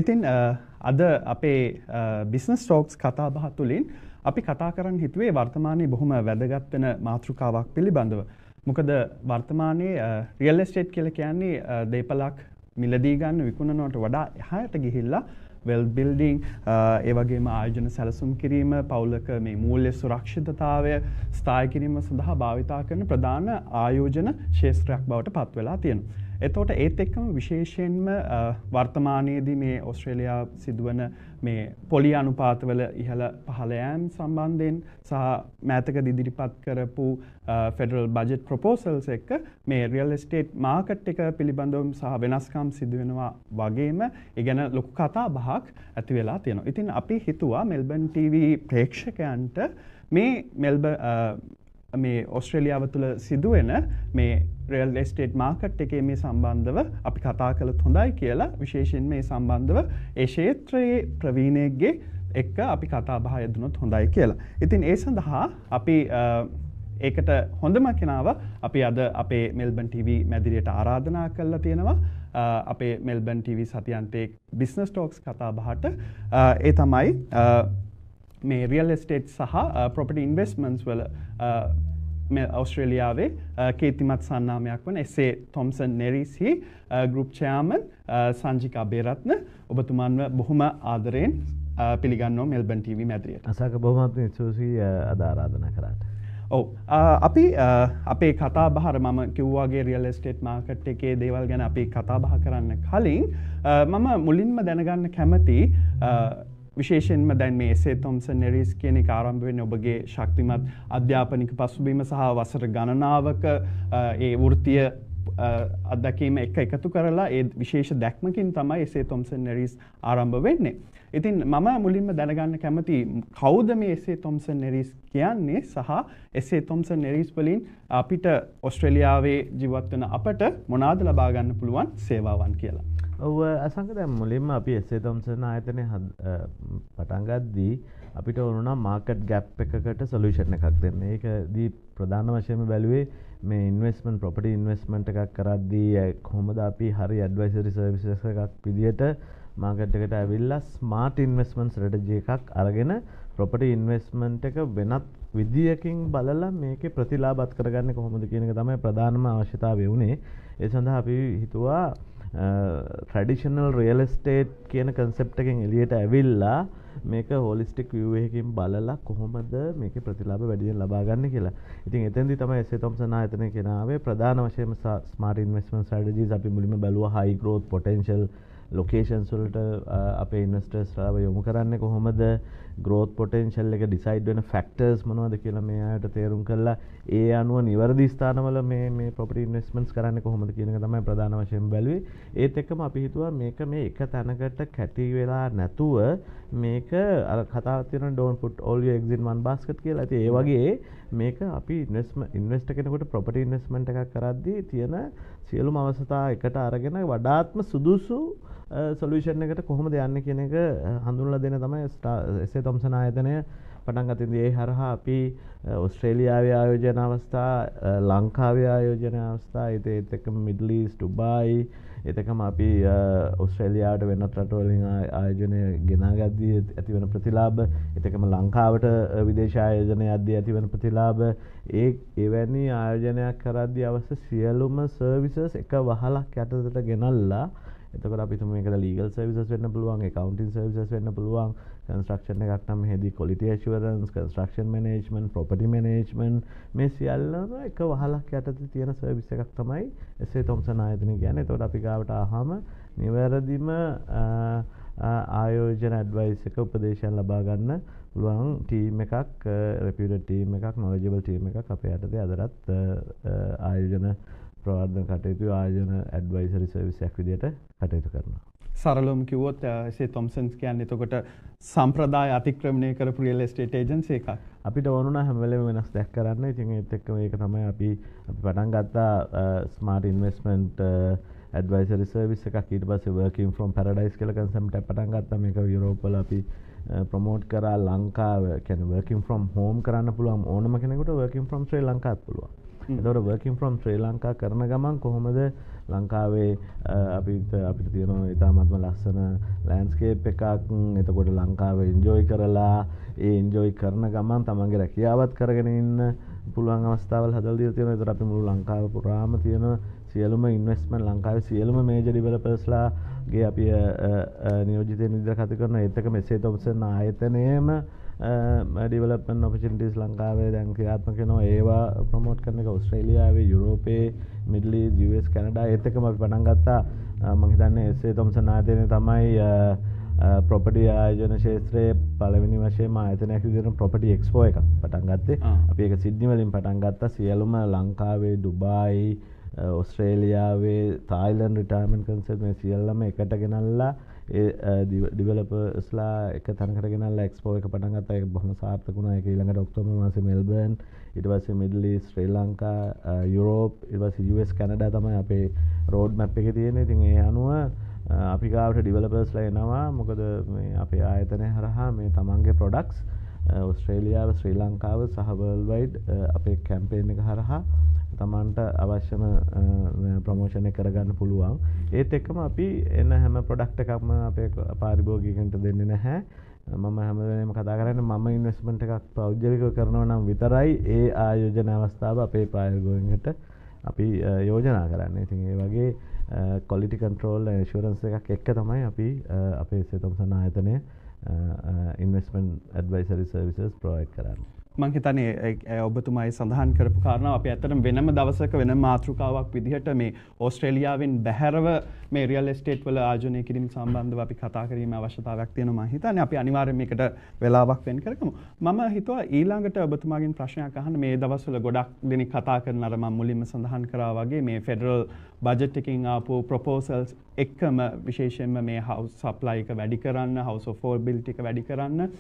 ඉතින් අද අපේ බිස්නස් ටෝක්ස් කතා බහ තුළින් අපි කතා කරන්න හිතුවේ වර්තමානයේ බොහොම වැදගත් වෙන මාතෘකාවක් පිළිබඳව. මොකද වර්තමානයේ රියල් එස්ටේට් කියලා කියන්නේ දේපලක් මිලදී ගන්න විකුණනවට වඩා එහාට ගිහිල්ලා වෙල් බිල්ඩිං ඒ වගේම ආයෝජන සැලසුම් කිරීම පවුලක මේ මූල්‍ය සුරක්ෂිතතාවය ස්ථායි කිරීම සඳහා භාවිතා කරන ප්‍රධාන ආයෝජන ක්ෂේත්‍රයක් බවට පත් වෙලා තියෙනවා. එතකොට ඒත් එක්කම විශේෂයෙන්ම වර්තමානයේදී මේ ඕස්ට්‍රේලියාව සිදුවන මේ පොලි අනුපාතවල ඉහළ පහළ යාම සම්බන්ධයෙන් සහ මෑතකදී ඉදිරිපත් කරපු ෆෙඩරල් බජට් ප්‍රොපෝසල්ස් එක්ක මේ රියල් එස්ටේට් මාකට් එක පිළිබඳව සහ වෙනස්කම් සිදු වෙනවා වගේම ඒ ගැන ලොකු කතා බහක් ඇති වෙලා තියෙනවා. ඉතින් අපි හිතුවා මෙල්බන් TV ප්‍රේක්ෂකයන්ට මේ ඕස්ට්‍රේලියාව තුළ සිදුවෙන මේ රියල් එස්ටේට් මාකට් එකේ මේ සම්බන්ධව අපි කතා කළොත් හොඳයි කියලා විශේෂයෙන් මේ සම්බන්ධව ඒ ක්ෂේත්‍රයේ ප්‍රවීණයෙක්ගේ එක්ක අපි කතා බහ යෙදුනොත් හොඳයි කියලා. ඉතින් ඒ සඳහා අපි ඒකට හොඳම කෙනාව අපි අද අපේ මෙල්බන් TV මැදිරියට ආරාධනා කරලා තියෙනවා. අපේ මෙල්බන් TV සතියන්තයේ බිස්නස් ටෝක්ස් කතා බහට ඒ තමයි මේ රියල් එස්ටේට් සහ ප්‍රොපර්ටි ඉන්වෙස්ට්මන්ට්ස් වල මේ ඕස්ට්‍රේලියාවේ කීර්තිමත් සන්නාමයක් වන එස්.ඒ. තොම්සන් නෙරිස්හි ගෲප් චෙයාර්මන් සංජිකා බේරත්න ඔබතුමන්ව බොහොම ආදරයෙන් පිළිගන්නවා මෙල්බන් TV මැදිරියට. අසක බොහොමත් සුසී අද ආරාධනා කරාට. ඔව් අපි අපේ කතා බහර මම කිව්වාගේ රියල් එස්ටේට් මාකට් එකේ දේවල් ගැන අපි කතා බහ කරන්න කලින් මම මුලින්ම දැනගන්න කැමති විශේෂයෙන්ම දැන් මේ එස්.ඒ. තොම්සන් නෙරිස් කියන එක ආරම්භ වෙන්නේ ඔබගේ ශක්තිමත් අධ්‍යාපනික පසුබිම සහ වසර ගණනාවක ඒ වෘත්තීය අත්දැකීම එකතු කරලා ඒ විශේෂ දැක්මකින් තමයි එස්.ඒ. තොම්සන් නෙරිස් ආරම්භ වෙන්නේ. ඉතින් මම මුලින්ම දැනගන්න කැමති කවුද මේ එස්.ඒ. තොම්සන් නෙරිස් කියන්නේ සහ එස්.ඒ. තොම්සන් නෙරිස් වලින් අපිට ඕස්ට්‍රේලියාවේ ජීවත් වෙන අපට මොනවාද ලබා ගන්න පුළුවන් සේවාවන් කියලා. ඔව් අසංක දැන් මුලින්ම අපි එස්.ඒ. තොම්සන් ආයතනයේ පටන් ගද්දී අපිට ඕන මාකට් ගැප් එකකට සොලියුෂන් එකක් දෙන්න. ඒකදී ප්‍රධාන වශයෙන්ම බැලුවේ මේ ඉන්වෙස්ට්මන්ට් ප්‍රොපර්ටි ඉන්වෙස්ට්මන්ට් එකක් කරද්දී කොහොමද අපි හරි ඇඩ්වයිසරි සර්විසස් එකක් විදියට මාකට් එකට ඇවිල්ලා ස්මාර්ට් ඉන්වෙස්ට්මන්ට් ස්ට්‍රැටජි එකක් අරගෙන ප්‍රොපර්ටි ඉන්වෙස්ට්මන්ට් එක වෙනත් විදියකින් බලලා මේකේ ප්‍රතිලාභත් කරගන්නේ කොහොමද කියන එක තමයි ප්‍රධානම අවශ්‍යතාවය වුණේ. ඒ සඳහා අපි හිතුවා ට්‍රැඩිෂනල් රියල් එස්ටේට් කියන කන්සෙප්ට් එකෙන් එළියට ඇවිල්ලා මේක හොලිස්ටික් view එකකින් බලලා කොහොමද මේකේ ප්‍රතිලාභ වැඩියෙන් ලබා ගන්න කියලා. ඉතින් එතෙන්දී තමයි එස්.ඒ. තොම්සන් ආයතනය කෙනාවේ ප්‍රධාන වශයෙන්ම ස්මාර්ට් ඉන්වෙස්ට්මන්ට් ස්ට්‍රැටජිස් අපි මුලින්ම බැලුවා හයි growth potential ලොකේෂන්ස් වලට අපේ ඉන්වෙස්ටර්ස්ලාව යොමු කරන්නේ කොහොමද growth potential එක decide වෙන factors මොනවද කියලා මේ අයට තේරුම් කරලා ඒ අනුව නිවැරදි ස්ථානවල මේ property investments කරන්නේ කොහොමද කියන එක තමයි ප්‍රධාන වශයෙන් බැලුවේ. ඒත් එක්කම අපි හිතුවා මේක මේ එක තැනකට කැටි වෙලා නැතුව මේක අර කතාවක් තියෙනවා don't put all your eggs in one basket කියලා. ඉතින් ඒ වගේ මේක අපි ඉන්වෙස්ටර් කෙනෙකුට property investment එකක් කරද්දී තියෙන සියලුම අවස්ථා එකට අරගෙන වඩාත්ම සුදුසු සොලියුෂන් එකට කොහොමද යන්නේ කියන එක හඳුන්වලා දෙන තමයි එස්.ඒ. තොම්සන් ආයතනය පටන් ගත්තේ. ඒ හරහා අපි ඕස්ට්‍රේලියාවේ ආයෝජන අවස්ථා, ලංකාවේ ආයෝජන අවස්ථා, ඒත් එක්කම මිඩල් ඊස්ට්, ඩුබායි, ඒත් එක්කම අපි ඕස්ට්‍රේලියාවට වෙනත් රටවලින් ආයෝජනය ගෙනාගද්දී ඇතිවන ප්‍රතිලාභ, ඒත් එක්කම ලංකාවට විදේශ ආයෝජන යද්දී ඇතිවන ප්‍රතිලාභ, එවැනි ආයෝජනයක් කරද්දී අවශ්‍ය සියලුම සර්විසස් එක වහලක් යටතට ගෙනල්ලා එතකොට අපි තුමු මේකට ලීගල් සර්විසස් වෙන්න පුළුවන්, accounting services වෙන්න පුළුවන්, construction එකක් නම් මෙහෙදී quality assurance, construction management, property management මේ සියල්ලම එක වහලක් යටතේ තියෙන සර්විස් එකක් තමයි එස්.ඒ. තොම්සන් ආයතනය කියන්නේ. එතකොට අපි ගාවට ආවම නිවැරදිම ආයෝජන ඇඩ්වයිස් එක උපදේශයන් ලබා ගන්න පුළුවන් ටීම් එකක්, reputed ටීම් එකක්, knowledgeable ටීම් එකක් අපේ යටතේ අදටත් ආයෝජන ප්‍රවර්ධන කටයුතු ආයෝජන ඇඩ්වයිසරි සර්විස් එකක් විදියට කටයුතු කරනවා. සරලවම කිව්වොත් එස්.ඒ. තොම්සන්ස් කියන්නේ එතකොට සම්ප්‍රදාය අතික්‍රමණය කරපු රියල් එස්ටේට් ඒජන්සි එකක්. අපිට ඕන නම් හැම වෙලේම වෙනස් දෙයක් කරන්න. ඉතින් ඒත් එක්ක මේක තමයි අපි පටන් ගත්තා ස්මාර්ට් ඉන්වෙස්ට්මන්ට් ඇඩ්වයිසරි සර්විස් එකක්. ඊට පස්සේ working from paradise කියලා කන්සෙප්ට් එක පටන් ගත්තා. මේක යුරෝප් වල අපි ප්‍රොමෝට් කරා. ලංකාව කියන්නේ working from home කරන්න පුළුවන් ඕනම කෙනෙකුට working from ශ්‍රී ලංකාවත් පුළුවන්. එතකොට working from ශ්‍රී ලංකා කරන ගමන් කොහොමද ලංකාවේ අපිට තියෙනවා ඉතාමත්ම ලස්සන ලෑන්ඩ්ස්කේප් එකක්. එතකොට ලංකාව එන්ජොයි කරලා ඒ එන්ජොයි කරන ගමන් තමන්ගේ රැකියාවත් කරගෙන ඉන්න පුළුවන් අවස්ථාවල් හදලා දීලා තියෙනවා. ඒතර අපි මුළු ලංකාව පුරාම තියෙන සියලුම ඉන්වෙස්ට්මන්ට් ලංකාවේ සියලුම මේජර් ඩිවෙලොපර්ස්ලාගේ අපි නියෝජිතයින් විදිහට කතා කරනවා. ඒත් එක මෙසේ තොම්සන් ආයතනයේම ඩිවලොප්මන්ට් ඔපචුනිටිස් ලංකාවේ දැන් ක්‍රියාත්මක වෙනවා. ඒවා ප්‍රොමෝට් කරන එක ඕස්ට්‍රේලියාවේ, යුරෝපයේ, මිඩල් ඊස්ට්, US, කැනඩා ඒත් එකම අපි පටන් ගත්තා. මම හිතන්නේ එසේ තොම්සන් ආයතනය තමයි ප්‍රොපර්ටි ආයෝජන ක්ෂේත්‍රයේ පළවෙනි වශයෙන්ම ආයතනයක් විදිහට ප්‍රොපර්ටි එක්ස්පෝ එකක් පටන් ගත්තේ. අපි ඒක සිඩ්නි වලින් පටන් ගත්තා. සියලුම ලංකාවේ, ඩුබායි, ඔස්ට්‍රේලියාවේ, තායිලන්ඩ් රිටයර්මන්ට් කන්සල්ට් මේ සියල්ලම එකට ගෙනල්ලා ඒ ඩිවෙලොපර්ස්ලා එක තැනකට ගෙනල්ලා එක්ස්පෝ එක පටන් ගත්තා. ඒක බොහොම සාර්ථක වුණා. ඒක ඊළඟට ඔක්තෝබර් මාසේ මෙල්බර්න්, ඊට පස්සේ මිඩල් ඊස්ට්, ශ්‍රී ලංකා, යුරෝප්, ඊට පස්සේ US, කැනඩා තමයි අපේ රෝඩ් මැප් එකේ තියෙන්නේ. ඉතින් ඒ අනුව අපි ගාවට ඩිවෙලොපර්ස්ලා එනවා. මොකද මේ අපේ ආයතනය හරහා මේ තමන්ගේ ප්‍රොඩක්ට්ස් ඔස්ට්‍රේලියාව, ශ්‍රී ලංකාව සහ වර්ල්ඩ් වයිඩ් අපේ කැම්පේන් එක හරහා තමන්ට අවශ්‍යම ප්‍රමෝෂන් එක කරගන්න පුළුවන්. ඒත් එක්කම අපි එන හැම ප්‍රොඩක්ට් එකක්ම අපේ පාරිභෝගිකයන්ට දෙන්නේ නැහැ. මම හැම වෙලේම කතා කරන්නේ මම ඉන්වෙස්ට්මන්ට් එකක් පෞද්ගලිකව කරනවා නම් විතරයි ඒ ආයෝජන අවස්ථාව අපේ ප්‍රායෝගිකයන්ට අපි යෝජනා කරන්නේ. ඉතින් ඒ වගේ quality control assurance එකක් එක්ක තමයි අපි අපේ සේතොම්සන් ආයතනය investment advisory services provide කරන්නේ. මං හිතන්නේ ඔබතුමායි සඳහන් කරපු කාරණාව අපි ඇත්තටම වෙනම දවසක වෙනම මාතෘකාවක් විදිහට මේ ඕස්ට්‍රේලියාවෙන් බැහැරව මේ රියල් එස්ටේට් වල ආයෝජනය කිරීම සම්බන්ධව අපි කතා කිරීමේ අවශ්‍යතාවයක් තියෙනවා. මං හිතන්නේ අපි අනිවාර්යයෙන් මේකට වෙලාවක් වෙන් කරගමු. මම හිතුවා ඊළඟට ඔබතුමාගෙන් ප්‍රශ්නයක් අහන්න. මේ දවස්වල ගොඩක් දෙනෙක් කතා කරන අර මම මුලින්ම සඳහන් කරා වගේ මේ ෆෙඩරල් බජට් එකකින් ආපු ප්‍රොපෝසල්ස් එක්කම විශේෂයෙන්ම මේ හවුස් සප්ලයි එක වැඩි කරන්න, හවුස් ඔෆෝර්ඩබිලිටි එක වැඩි කරන්න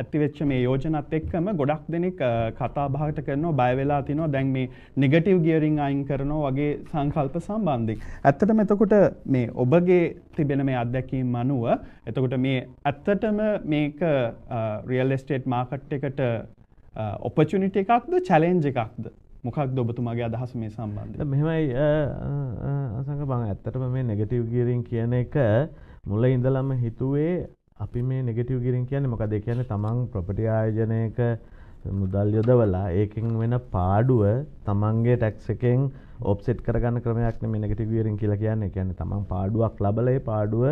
ඇතිවෙච්ච මේ යෝජනත් එක්කම ගොඩක් දෙනෙක් කතා බහකට කරනවා, බය වෙලා තිනවා දැන් මේ නෙගටිව් ගියරින් අයින් කරනවා වගේ සංකල්ප සම්බන්ධයෙන්. ඇත්තටම එතකොට මේ ඔබගේ තිබෙන මේ අත්දැකීම් අනුව එතකොට මේ ඇත්තටම මේක රියල් එස්ටේට් මාකට් එකට ඔපචුනිටි එකක්ද චැලෙන්ජ් එකක්ද? මොකක්ද ඔබතුමාගේ අදහස මේ සම්බන්ධයෙන්? මෙහෙමයි අසංක බං ඇත්තටම මේ නෙගටිව් ගියරින් කියන එක මුල ඉඳලම හිතුවේ අපි මේ නෙගටිව් ගියරින් කියන්නේ මොකද? ඒ කියන්නේ තමන් ප්‍රොපර්ටි ආයෝජනයක මුදල් යොදවලා ඒකෙන් වෙන පාඩුව තමන්ගේ ටැක්ස් එකෙන් ඔෆ්සෙට් කරගන්න ක්‍රමයක් නෙමෙයි නෙගටිව් ගියරින් කියලා කියන්නේ. ඒ කියන්නේ තමන් පාඩුවක් ලබලා ඒ පාඩුව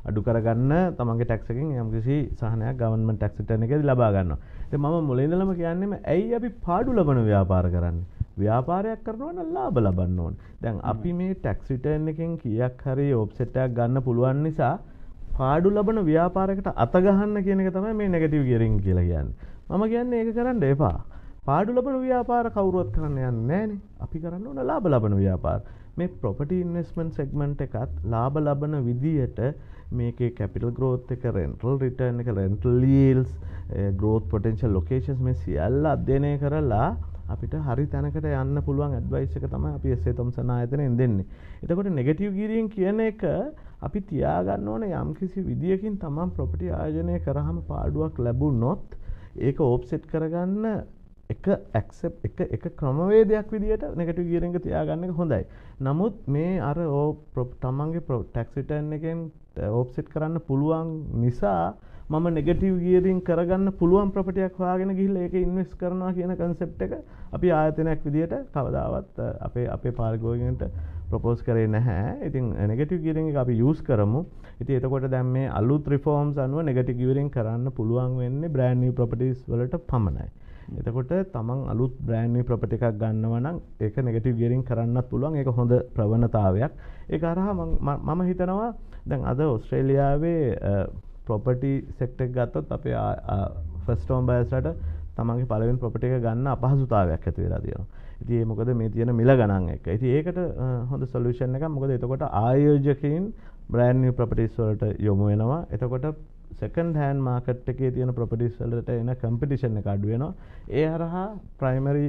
අඩු කරගන්න තමන්ගේ ටැක්ස් එකෙන් යම්කිසි සහනයක් ගවර්න්මන්ට් ටැක්ස් රිටර්න් එකේදී ලබා ගන්නවා. ඉතින් මම මුලින් ඉඳලම කියන්නේ ඇයි අපි පාඩු ලබන ව්‍යාපාර කරන්නේ? ව්‍යාපාරයක් කරනවා නම් ලාභ ලබන්න ඕනේ. දැන් අපි මේ ටැක්ස් රිටර්න් එකෙන් කීයක් හරි ඔෆ්සෙට් එකක් ගන්න පුළුවන් නිසා පාඩු ලබන ව්‍යාපාරයකට අත ගහන්න කියන එක තමයි මේ නෙගටිව් ගියරින් කියලා කියන්නේ. මම කියන්නේ ඒක කරන්න එපා. පාඩු ලබන ව්‍යාපාර කවුරුවත් කරන්න යන්නේ නැහනේ. අපි කරන්න ඕන ලාභ ලබන ව්‍යාපාර. මේ ප්‍රොපර්ටි ඉන්වෙස්ට්මන්ට් සෙග්මන්ට් එකත් ලාභ ලබන විදියට මේකේ කැපිටල් ග්‍රෝත් එක, රෙන්ටල් රිටර්න් එක, රෙන්ටල් යීල්ඩ්ස්, ග්‍රෝත් පොටෙන්ෂල් ලොකේෂන්ස් මේ සියල්ල අධ්‍යයනය කරලා අපිට හරි තැනකට යන්න පුළුවන් ඇඩ්වයිස් එක තමයි අපි එස්.ඒ. තොම්සන් ආයතනයෙන් දෙන්නේ. එතකොට නෙගටිව් ගියරින් කියන එක අපි තියාගන්න ඕනේ යම්කිසි විදියකින් තමන් ප්‍රොපර්ටි ආයෝජනය කරාම පාඩුවක් ලැබුණොත් ඒක ඕෆ්සෙට් කරගන්න එක ක්‍රමවේදයක් විදියට නෙගටිව් ගියරින් එක තියාගන්න එක හොඳයි. නමුත් මේ අර තමන්ගේ ටැක්ස් රිටර්න් එකෙන් ඕෆ්සෙට් කරන්න පුළුවන් නිසා මම නෙගටිව් ගියරින් කරගන්න පුළුවන් ප්‍රොපර්ටියක් හොයාගෙන ගිහිල්ලා ඒක ඉන්වෙස්ට් කරනවා කියන කන්සෙප්ට් එක අපි ආයතනයක් විදියට කවදාවත් අපේ පාරිභෝගිකයන්ට ප්‍රොපෝස් කරේ නැහැ. ඉතින් නෙගටිව් ගියරින් එක අපි යූස් කරමු. ඉතින් එතකොට දැන් මේ අලුත් රිෆෝම්ස් අනුව නෙගටිව් ගියරින් කරන්න පුළුවන් වෙන්නේ බ්‍රෑන්ඩ් නිව් ප්‍රොපර්ටිස් වලට පමණයි. එතකොට තමන් අලුත් බ්‍රෑන්ඩ් නිව් ප්‍රොපර්ටි එකක් ගන්නවා නම් ඒක නෙගටිව් ගියරින් කරන්නත් පුළුවන්. ඒක හොඳ ප්‍රවණතාවයක්. ඒක හරහා මම හිතනවා දැන් අද ඕස්ට්‍රේලියාවේ ප්‍රොපර්ටි සෙක්ටර් එක ගත්තොත් අපේ ෆස්ට් හෝම් බයර්ස්ලාට තමන්ගේ පළවෙනි ප්‍රොපර්ටි එක ගන්න අපහසුතාවයක් ඇති වෙලා තියෙනවා. ඉතින් ඒ මොකද මේ තියෙන මිල ගණන් එක. ඉතින් ඒකට හොඳ සොලියුෂන් එකක්. මොකද එතකොට ආයෝජකයින් බ්‍රෑන්ඩ් නිව් ප්‍රොපර්ටිස් වලට යොමු වෙනවා. එතකොට සෙකන්ඩ් හෑන්ඩ් මාකට් එකේ තියෙන ප්‍රොපර්ටිස් වලට එන කම්පිටිෂන් එක අඩු වෙනවා. ඒ හරහා ප්‍රයිමරි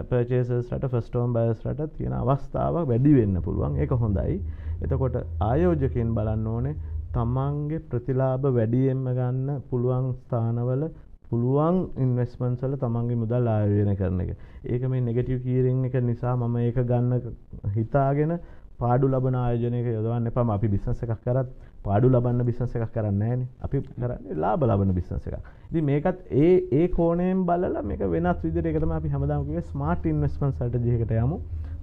පර්චේසර්ස්ලාට ෆස්ට් හෝම් බයර්ස්ලාට තියෙන අවස්ථාව වැඩි වෙන්න පුළුවන්. ඒක හොඳයි. එතකොට ආයෝජකයින් බලන්න ඕනේ තමන්ගේ ප්‍රතිලාභ වැඩියෙන්ම ගන්න පුළුවන් ස්ථානවල පුළුවන් ඉන්වෙස්ට්මන්ට්ස් වල තමන්ගේ මුදල් ආයෝජනය කරන එක. ඒක මේ නෙගටිව් ගියරින් එක නිසා මම ඒක ගන්න හිතාගෙන පාඩු ලබන ආයෝජනයක යොදවන්න එපා. අපි බිස්නස් එකක් කරත් පාඩු ලබන්න බිස්නස් එකක් කරන්නේ නැහැනේ. අපි කරන්නේ ලාභ ලබන බිස්නස් එකක්. ඉතින් මේකත් ඒ කෝණයෙන් බලලා මේක වෙනස් විදිහට ඒක තමයි අපි හැමදාම කිව්වේ ස්මාර්ට් ඉන්වෙස්ට්මන්ට් ස්ට්‍රැටජි එකට යමු.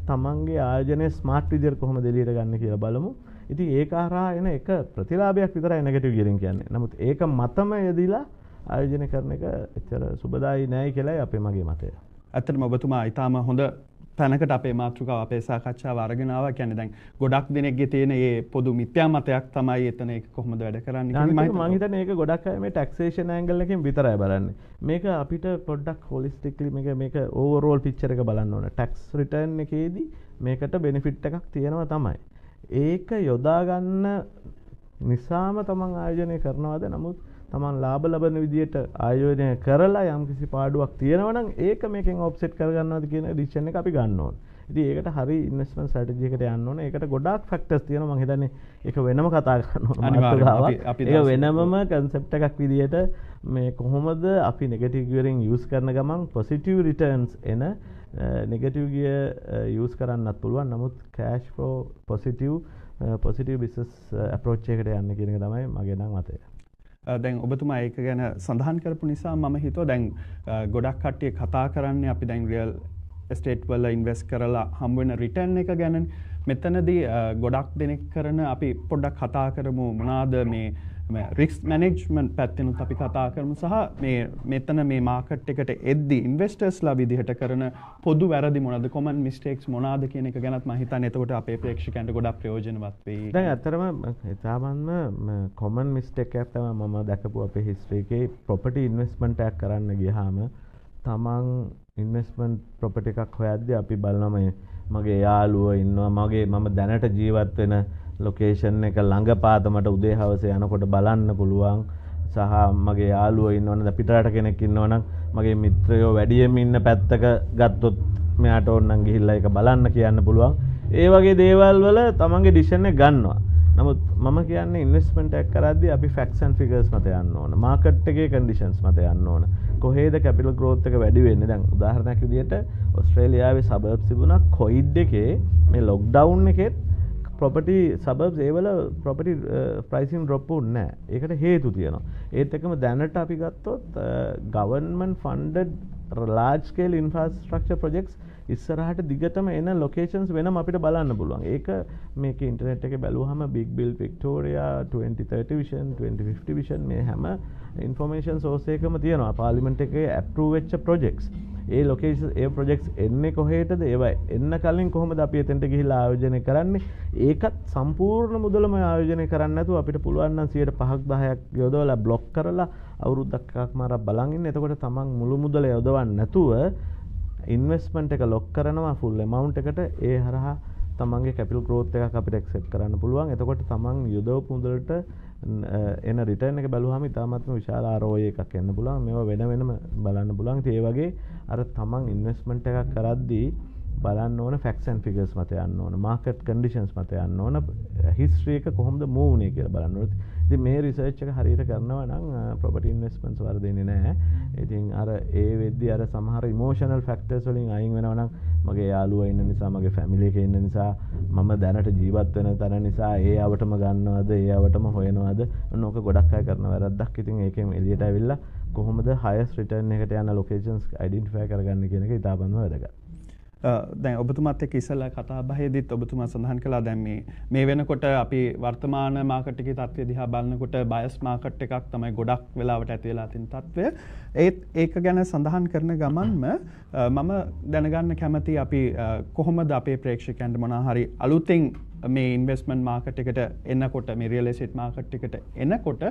තමන්ගේ ආයෝජනය ස්මාර්ට් විදිහට කොහොමද එළියට ගන්න කියලා බලමු. ඉතින් ඒක හරහා එන එක ප්‍රතිලාභයක් විතරයි නෙගටිව් ගියරින් කියන්නේ. නමුත් ඒක මතම යෙදিলা ආයෝජනය කරන එක එච්චර සුබදායි නෑයි කියලායි අපේ මගේ මතය. ඇත්තටම ඔබතුමා ඊටාම හොඳ තැනකට අපේ මාතෘකාව අපේ සාකච්ඡාව අරගෙන ආවා. කියන්නේ දැන් ගොඩක් දෙනෙක්ගේ තියෙන මේ පොදු මිත්‍යා මතයක් තමයි එතන ඒක කොහොමද වැඩ කරන්නේ කියලා. මම හිතන්නේ ඒක ගොඩක් අය මේ ටැක්සේෂන් ඇන්ගල් එකෙන් විතරයි බලන්නේ. මේක අපිට පොඩ්ඩක් හොලිස්ටික්ලි මේක ඕවර්ऑල් පික්චර් එක බලන්න ඕන. ටැක්ස් රිටර්න් එකේදී මේකට බෙනිෆිට් එකක් තියෙනවා තමයි. ඒක යොදා ගන්න නිසාම තමන් ආයෝජනය කරනවාද? නමුත් තමන් ලාභ ලබන විදියට ආයෝජනය කරලා යම්කිසි පාඩුවක් තියෙනවා නම් ඒක මේකෙන් ඔෆ්සෙට් කරගන්නවද කියන ඩිසිෂන් එක අපි ගන්න ඕනේ. ඉතින් ඒකට හරි ඉන්වෙස්ට්මන්ට් ස්ට්‍රැටජි එකට යන්න ඕනේ. ඒකට ගොඩාක් ෆැක්ටර්ස් තියෙනවා. මම හිතන්නේ ඒක වෙනම කතා කරන්න ඕනේ. ඒක වෙනමම කන්සෙප්ට් එකක් විදියට මේ කොහොමද අපි නෙගටිව් ගියරින් යූස් කරන ගමන් පොසිටිව් රිටර්න්ස් එන නෙගටිව් ගියර් යූස් කරන්නත් පුළුවන්. නමුත් cash flow positive business approach එකකට යන්න කියන එක තමයි මගේ නම් මතය. දැන් ඔබතුමා ඒක ගැන සඳහන් කරපු නිසා මම හිතුවා දැන් ගොඩක් කට්ටිය කතා කරන්නේ අපි දැන් රියල් එස්ටේට් වල ඉන්වෙස්ට් කරලා හම් වෙන රිටර්න් එක ගැන. මෙතනදී ගොඩක් දෙනෙක් කරන අපි පොඩ්ඩක් කතා කරමු මොනවාද මේ රිස්ක් මැනේජ්මන්ට් පැත්තෙනුත් අපි කතා කරමු සහ මේ මෙතන මේ මාකට් එකට එද්දි ඉන්වෙස්ටර්ස්ලා විදිහට කරන පොදු වැරදි මොනවාද කොමන් මිස්ටේක්ස් මොනවාද කියන එක ගැනත් මම හිතන්නේ එතකොට අපේ ප්‍රේක්ෂකයන්ට ගොඩක් ප්‍රයෝජනවත් වෙයි. දැන් ඇත්තටම සාමාන්‍යම කොමන් මිස්ටේක් එකක් තමයි මම දැකපු අපේ හිස්ටරි එකේ ප්‍රොපර්ටි ඉන්වෙස්ට්මන්ට් එකක් කරන්න ගියාම තමන් ඉන්වෙස්ට්මන්ට් ප්‍රොපර්ටි එකක් හොයද්දී අපි බලනවා මගේ යාළුවෝ ඉන්නවා මම දැනට ජීවත් වෙන ලොකේෂන් එක ළඟ පාතමට උදේ හවස යනකොට බලන්න පුළුවන් සහ මගේ යාළුවෝ ඉන්නවනම් පිටරට කෙනෙක් ඉන්නවනම් මගේ මිත්‍රයෝ වැඩියෙන් ඉන්න පැත්තක ගත්තොත් මෙයාට ඕනනම් ගිහිල්ලා ඒක බලන්න කියන්න පුළුවන්. ඒ වගේ දේවල් වල තමන්ගේ ඩිසිෂන් එක ගන්නවා. නමුත් මම කියන්නේ ඉන්වෙස්ට්මන්ට් එකක් කරද්දී අපි ෆැක්ට්ස් ඇන්ඩ් ෆිගර්ස් මත යන්න ඕන. මාකට් එකේ කන්ඩිෂන්ස් මත යන්න ඕන. කොහේද කැපිටල් ග්‍රෝත් එක වැඩි වෙන්නේ? දැන් උදාහරණයක් විදිහට ඕස්ට්‍රේලියාවේ සබර්බ්ස් තිබුණා කොයිඩ් එකේ මේ ලොක්ඩවුන් එකේ ප්‍රොපර්ටි සබර්බ්ස් ඒවල ප්‍රොපර්ටි ප්‍රයිසින් ඩ්‍රොප් වුන්නේ නැහැ. ඒකට හේතු තියෙනවා. ඒත් එක්කම දැනට අපි ගත්තොත් government funded large scale infrastructure projects ඉස්සරහට දිගටම එන ලොකේෂන්ස් වෙනම අපිට බලන්න පුළුවන්. ඒක මේක ඉන්ටර්නෙට් එකේ බැලුවහම big bill Victoria 2030 vision 2050 vision මේ හැම ඉන්ෆර්මේෂන් සෝස් එකකම තියෙනවා. පාර්ලිමේන්තු එකේ ඇප්‍රූව් වෙච්ච ප්‍රොජෙක්ට්ස්. ඒ ලොකේෂන් ඒ ප්‍රොජෙක්ට්ස් එන්නේ කොහේටද? ඒවා එන්න කලින් කොහොමද අපි එතෙන්ට ගිහිල්ලා ආයෝජනය කරන්නේ? ඒකත් සම්පූර්ණ මුදලම ආයෝජනය කරන්නේ නැතුව අපිට පුළුවන් නම් 5%ක් 10ක් යොදවලා බ්ලොක් කරලා අවුරුද්දක් එකක්මාරක් බලන් ඉන්න. එතකොට තමන් මුළු මුදල යොදවන්නේ නැතුව ඉන්වෙස්ට්මන්ට් එක ලොක් කරනවා ෆුල් amount එකට. ඒ හරහා තමන්ගේ කැපිටල් ග්‍රෝත් එකක් අපිට එක්සෙප්ට් කරන්න පුළුවන්. එතකොට තමන් යොදවපු මුදලට එන රිටර්න් එක බැලුවාම ඉතාමත්ම විශාල ROI එකක් එන්න පුළුවන්. මේවා වෙන වෙනම බලන්න පුළුවන්. ඉතින් ඒ වගේ අර තමන් ඉන්වෙස්ට්මන්ට් එකක් කරද්දී බලන්න ඕන ෆැක්ට්ස් ඇන්ඩ් ෆිගර්ස් මත යන්න ඕන. මාකට් කන්ඩිෂන්ස් මත යන්න ඕන. හිස්ටරි එක කොහොමද මූව් වුනේ කියලා බලන්න ඕන. ඉතින් මේ රිසර්ච් එක හරියට කරනවා නම් ප්‍රොපර්ටි ඉන්වෙස්ට්මන්ට්ස් වරදින්නේ නැහැ. ඉතින් අර ඒ වෙද්දී අර සමහර ඉමෝෂනල් ෆැක්ටර්ස් වලින් අයින් වෙනවා නම් මගේ යාළුවා ඉන්න නිසා මගේ ෆැමිලි එකේ ඉන්න නිසා මම දැනට ජීවත් වෙන තැන නිසා ඒ අවටම ගන්නවද ඒ අවටම හොයනවද ඔන්න ඕක ගොඩක් අය කරන වැරද්දක්. ඉතින් ඒකෙන් එළියට ඇවිල්ලා කොහොමද highest return එකට යන locations identify කරගන්න කියන එක ඉතාමත්ම වැදගත්. දැන් ඔබතුමාත් එක්ක ඉස්සෙල්ලා කතා බහේදීත් ඔබතුමා සඳහන් කළා දැන් මේ වෙනකොට අපි වර්තමාන මාකට් එකේ තත්ත්වය දිහා බලනකොට බයස් මාකට් එකක් තමයි ගොඩක් වෙලාවට ඇති වෙලා තියෙන තත්ත්වය. ඒක ගැන සඳහන් කරන ගමන්ම මම දැනගන්න කැමතියි අපි කොහොමද අපේ ප්‍රේක්ෂකයන්ට මොනවා හරි අලුතෙන් මේ ඉන්වෙස්ට්මන්ට් මාකට් එකට එනකොට මේ රියල් එස්ටේට් මාකට් එකට එනකොට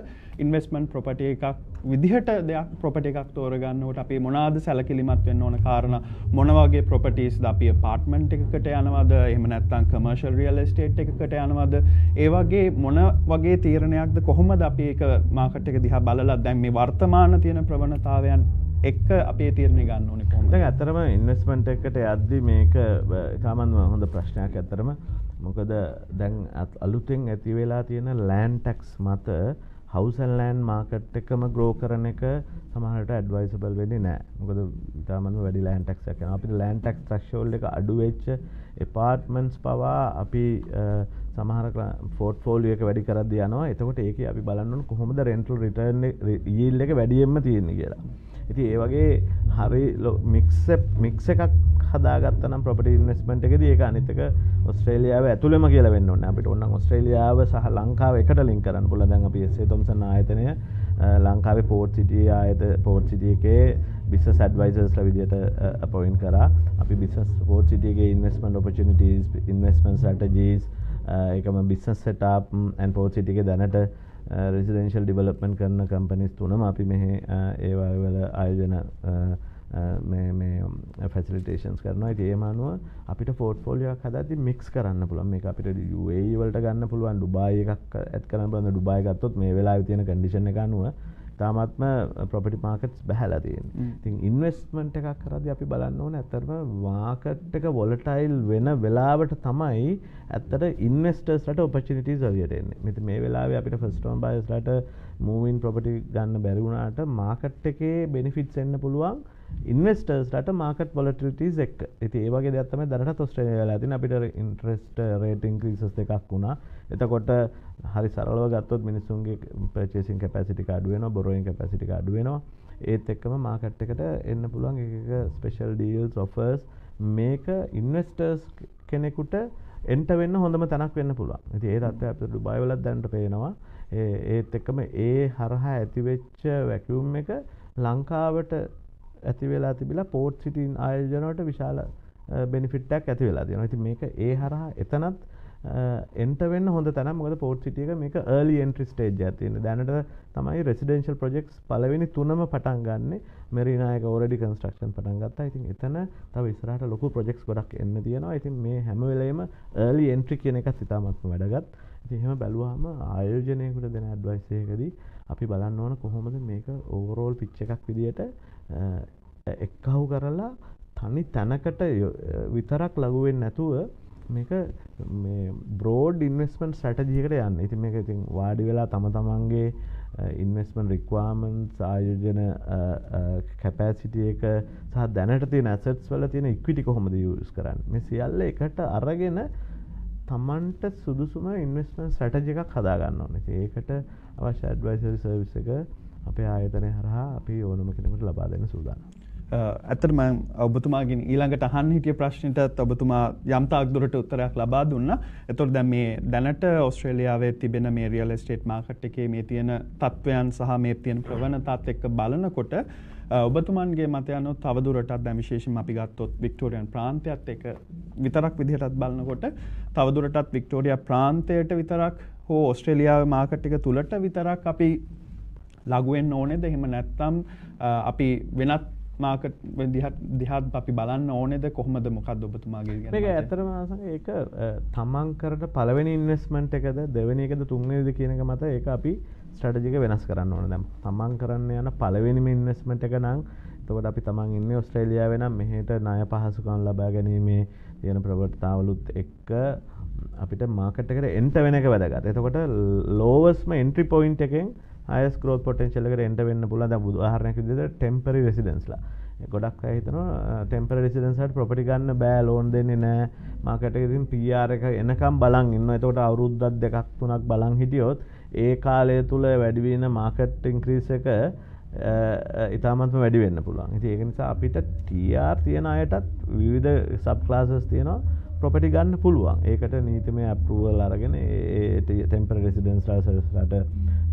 ඉන්වෙස්ට්මන්ට් ප්‍රොපර්ටි එකක් විදිහට දෙයක් ප්‍රොපර්ටි එකක් තෝරගන්නකොට අපි මොනවාද සැලකිලිමත් වෙන්න ඕන කාරණා මොන වගේ ප්‍රොපර්ටිස්ද අපි අපාර්ට්මන්ට් එකකට යනවද එහෙම නැත්නම් කමර්ෂල් රියල් එස්ටේට් එකකට යනවද ඒ වගේ මොන වගේ තීරණයක්ද කොහොමද අපි ඒක මාකට් එක දිහා බලලා දැන් මේ වර්තමාන තියෙන ප්‍රවණතාවයන් එක්ක අපේ තීරණය ගන්න ඕනේ කොහොමද? දැන් ඇත්තටම ඉන්වෙස්ට්මන්ට් එකකට යද්දි මේක සාමාන්‍යම හොඳ ප්‍රශ්නයක් ඇත්තටම. මොකද දැන් අලුතෙන් ඇති වෙලා තියෙන ලෑන්ඩ් ටැක්ස් මත house and land market එකම grow කරන එක සමහරට advisable වෙන්නේ නැහැ. මොකද ඊටමම වැඩි land tax එකක් යනවා. අපිට land tax threshold එක අඩු වෙච්ච apartments පවා අපි සමහර portfolio එක වැඩි කරද්දී යනවා. එතකොට ඒකේ අපි බලන්න ඕන කොහොමද rental return yield එක වැඩියෙන්ම තියෙන්නේ කියලා. ඉතින් ඒ වගේ හරි මික්ස් එකක් හදාගත්තා නම් property investment එකේදී ඒක අනිත් එක ඕස්ට්‍රේලියාව ඇතුළෙම කියලා වෙන්න ඕනේ. අපිට ඕන නම් ඕස්ට්‍රේලියාව සහ ලංකාව එකට ලින්ක් කරන්න පුළුවන්. දැන් අපි SA Thomson ආයතනය ලංකාවේ Port City එකේ business advisors ලා විදියට appoint කරා. අපි Port City එකේ investment opportunities, investment strategies, ඒකම business setup and Port City එකේ දැනට residential development කරන companies තුනම අපි මෙහි ඒවා වල ආයෝජන මේ facilitations කරනවා. ඉතින් ඒ මානුව අපිට portfolio එකක් හදද්දි mix කරන්න පුළුවන්. මේක අපිට UAE වලට ගන්න පුළුවන්, ඩුබායි එකක් ඇඩ් කරන්න පුළුවන්. ඩුබායි ගත්තොත් මේ වෙලාවේ තියෙන condition එක අනුව තාමත්ම property markets බහැලා තියෙනවා. ඉතින් investment එකක් කරද්දී අපි බලන්න ඕනේ ඇත්තටම market එක volatile වෙන වෙලාවට තමයි ඇත්තට investors ලට opportunities එළියට එන්නේ. මෙතන මේ වෙලාවේ අපිට first home buyers ලට move in property ගන්න බැරි වුණාට market එකේ benefits එන්න පුළුවන් investors ලට market volatilities එක්ක. ඉතින් ඒ වගේ දෙයක් තමයි දැනටත් ඔස්ට්‍රේලියාවේ වෙලා තියෙන්නේ. අපිට interest rate increases දෙකක් වුණා. එතකොට හරි සරලව ගත්තොත් මිනිස්සුන්ගේ purchasing capacity එක අඩු වෙනවා, borrowing capacity එක අඩු වෙනවා. ඒත් එක්කම market එකට එන්න පුළුවන් එක special deals, offers මේක investors කෙනෙකුට enter වෙන්න හොඳම තැනක් වෙන්න පුළුවන්. ඉතින් ඒ තත්ත්වය අපිට ඩුබායි වලත් දැනට පේනවා. ඒත් එක්කම ඒ හරහා ඇතිවෙච්ච vacuum එක ලංකාවට ඇති වෙලා තිබිලා Port City ආයෝජන වලට විශාල benefit එකක් ඇති වෙලා තියෙනවා. ඉතින් මේක ඒ හරහා එතනත් enter වෙන්න හොඳ තැනක්. මොකද Port City එක මේක early entry stage එකක් තියෙන. දැනට තමයි residential projects පළවෙනි තුනම පටන් ගන්නෙ. Marina එක already construction පටන් ගත්තා. ඉතින් එතන තව ඉස්සරහට ලොකු projects ගොඩක් එන්න තියෙනවා. ඉතින් මේ හැම වෙලේම early entry කියන එකත් ඉතාමත්ම වැදගත්. ඉතින් එහෙම බැලුවාම ආයෝජනයකට දෙන advice එකකදී අපි බලන්න ඕන කොහොමද මේක overall pitch එකක් විදියට එක්කහුව කරලා තනි තැනකට විතරක් ලඟු වෙන්නේ නැතුව මේක මේ broad investment strategy එකට යන්න. ඉතින් මේක ඉතින් වාඩි වෙලා තමන්ගේ investment requirements, ආයෝජන capacity එක සහ දැනට තියෙන assets වල තියෙන equity කොහොමද use කරන්නේ. මේ සියල්ල එකට අරගෙන තමන්ට සුදුසුම investment strategy එකක් හදා ගන්න ඕනේ. ඒකට අවශ්‍ය advisory service එක අපේ ආයතනය හරහා අපි ඕනම කෙනෙකුට ලබා දෙන්න සූදානම්. ඇත්තටම ඔබතුමාගෙන් ඊළඟට අහන්න හිටිය ප්‍රශ්නෙටත් ඔබතුමා යම් තාක් දුරට උත්තරයක් ලබා දුන්නා. එතකොට දැන් මේ දැනට ඕස්ට්‍රේලියාවේ තිබෙන මේ රියල් එස්ටේට් මාකට් එකේ මේ තියෙන තත්ත්වයන් සහ මේ තියෙන ප්‍රවණතාත් එක්ක බලනකොට ඔබතුමන්ගේ මතය අනුව තවදුරටත් දැන් විශේෂයෙන්ම අපි ගත්තොත් වික්ටෝරියන් ප්‍රාන්තයත් එක්ක විතරක් විදිහටත් බලනකොට තවදුරටත් වික්ටෝරියා ප්‍රාන්තයට විතරක් හෝ ඕස්ට්‍රේලියාවේ මාකට් එක තුලට විතරක් අපි ලඟු වෙන්න ඕනේද? එහෙම නැත්නම් අපි වෙනත් මාකට් දිහාත් අපි බලන්න ඕනේද? කොහොමද? මොකක්ද ඔබතුමාගේ මේක ඇත්තටම ඒක තමන් කරන පළවෙනි ඉන්වෙස්ට්මන්ට් එකද දෙවෙනි එකද තුන්වෙනිද කියන එක මත ඒක අපි ස්ට්‍රැටජි එක වෙනස් කරන්න ඕනේ. දැන් තමන් කරන්න යන පළවෙනිම ඉන්වෙස්ට්මන්ට් එක නම් එතකොට අපි තමන් ඉන්නේ ඕස්ට්‍රේලියාවේ නම් මෙහෙට ණය පහසුකම් ලබා ගැනීමේ තියෙන ප්‍රවෘත්තාවලුත් එක්ක අපිට මාකට් එකට එන්ටර් වෙන එක වැදගත්. එතකොට lowest entry point එකෙන් highest growth potential එකට එන්ටර් වෙන්න පුළුවන්. දැන් උදාහරණයක් විදිහට temporary residence ලා. ගොඩක් අය හිතනවා temporary residence වලට property ගන්න බෑ, loan දෙන්නේ නැහැ. market එකේ ඉතින් PR එක එනකම් බලන් ඉන්නවා. එතකොට අවුරුද්දක් දෙකක් තුනක් බලන් හිටියොත් ඒ කාලය තුල වැඩි වෙන market increase එක ඉතාමත්ම වැඩි වෙන්න පුළුවන්. ඉතින් ඒක නිසා අපිට TR තියෙන අයටත් විවිධ sub classes තියෙනවා property ගන්න පුළුවන්. ඒකට නීතිමය approval අරගෙන ඒ temporary residence ලාට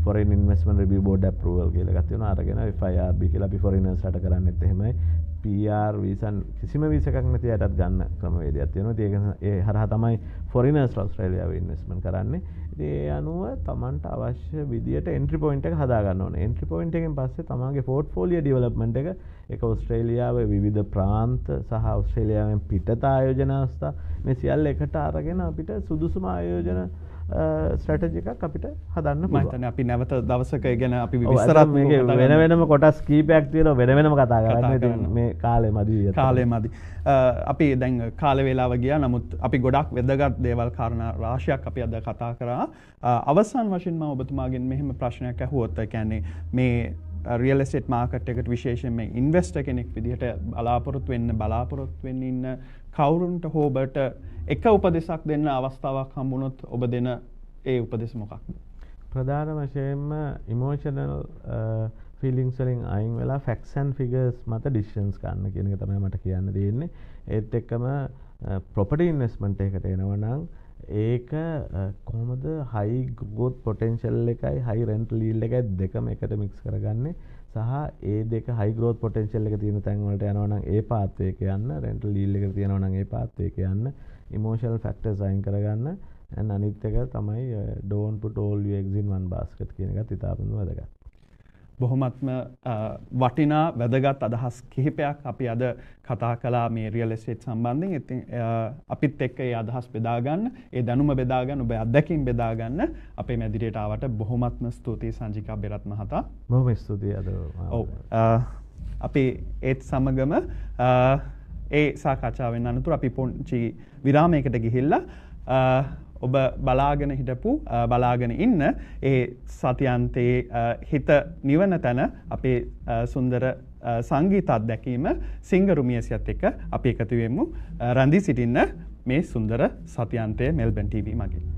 foreign investment review board approval කියලා එකක් තියෙනවා. අරගෙන FIRB කියලා අපි foreigners ලාට කරන්නේත් එහෙමයි. PR visa කිසිම visa එකක් නැති අයටත් ගන්න ක්‍රමවේදයක් තියෙනවා. ඉතින් ඒ හරහා තමයි foreigners ඕස්ට්‍රේලියාවේ investment කරන්නේ. ඉතින් ඒ අනුව Tamanට අවශ්‍ය විදියට entry point එක හදා ගන්න ඕනේ. entry point එකෙන් පස්සේ තමන්ගේ portfolio development එක ඒක ඕස්ට්‍රේලියාවේ විවිධ ප්‍රාන්ත සහ ඕස්ට්‍රේලියාවෙන් පිටත ආයෝජන අවස්ථා මේ සියල්ල එකට අරගෙන අපිට සුදුසුම ආයෝජන ස්ට්‍රැටජි එකක් අපිට හදන්න මම හිතන්නේ අපි නැවත දවසක ගැන අපි ඔව්, විස්තරත් අද මේකේ වෙන වෙනම කොටස් කීපයක් තියෙනවා වෙන වෙනම කතා කරන්න. ඉතින් කරන්න. මේ කාලේ මදි. කාලය මදි. අපි දැන් කාල වේලාව ගියා. නමුත් අපි ගොඩක් වැදගත් දේවල් කාරණා රාශියක් අපි අද කතා කරා. අවසාන වශයෙන් මම ඔබතුමාගෙන් මෙහෙම ප්‍රශ්නයක් අහුවොත් ඒ කියන්නේ මේ රියල් එස්ටේට් මාකට් එකට විශේෂයෙන් මේ ඉන්වෙස්ටර් කෙනෙක් විදිහට බලාපොරොත්තු වෙන්න ඉන්න කවුරුන්ට හෝ ඔබට එක උපදෙසක් දෙන්න අවස්ථාවක් හම්බුනොත් ඔබ දෙන ඒ උපදෙස මොකක්ද? ප්‍රධාන වශයෙන්ම ඉමෝෂනල් ෆීලිංස් වලින් අයින් වෙලා ෆැක්ට්ස් ඇන්ඩ් ෆිගර්ස් මත ඩිසිෂන්ස් ගන්න කියන එක තමයි මට කියන්න තියෙන්නේ. ඒත් එක්කම ප්‍රොපර්ටි ඉන්වෙස්ට්මන්ට් එකකට එනවා නම් ඒක කොහොමද හයි ග්‍රෝත් පොටෙන්ෂල් එකයි හයි රෙන්ටල් යීල්ඩ් එකයි දෙකම එකට මික්ස් කරගන්නේ සහ ඒ දෙක හයි ග්‍රෝත් පොටෙන්ෂල් එක තියෙන තැන් වලට යනවා නම් ඒ පාත් එක යන්න රෙන්ටල් යීල්ඩ් එක තියෙනවා නම් ඒ පාත් එක යන්න ඉමෝෂනල් ෆැක්ටර්ස් අයින් කරගන්න අනිත් එක තමයි don't put all your eggs in one basket කියන එකත් ඉතාමත් වැදගත්. බොහොමත්ම වටිනා වැදගත් අදහස් කිහිපයක් අපි අද කතා කළා මේ රියල් එස්ටේට් සම්බන්ධයෙන්. ඉතින් අපිත් එක්ක ඒ අදහස් බෙදා ගන්න, ඒ දැනුම බෙදා ගන්න, ඔබේ අත්දැකීම් බෙදා ගන්න අපේ මැදිරියට ආවට බොහොමත්ම ස්තුතියි සංජිකා බෙරත් මහතා. බොහොම ස්තුතියි අද. ඔව්. අපි ඒත් සමගම ඒ සාකච්ඡාවෙන් අනතුරු අපි පොන්චි විරාමයකට ගිහිල්ලා ඔබ බලාගෙන ඉන්න ඒ සතියන්තයේ හිත නිවන තැන අපේ සුන්දර සංගීත අත්දැකීම සිංගරුමියසියත් එක්ක අපි එකතු වෙමු. රැඳී සිටින්න මේ සුන්දර සතියන්තයේ මෙල්බන් TV මගින්.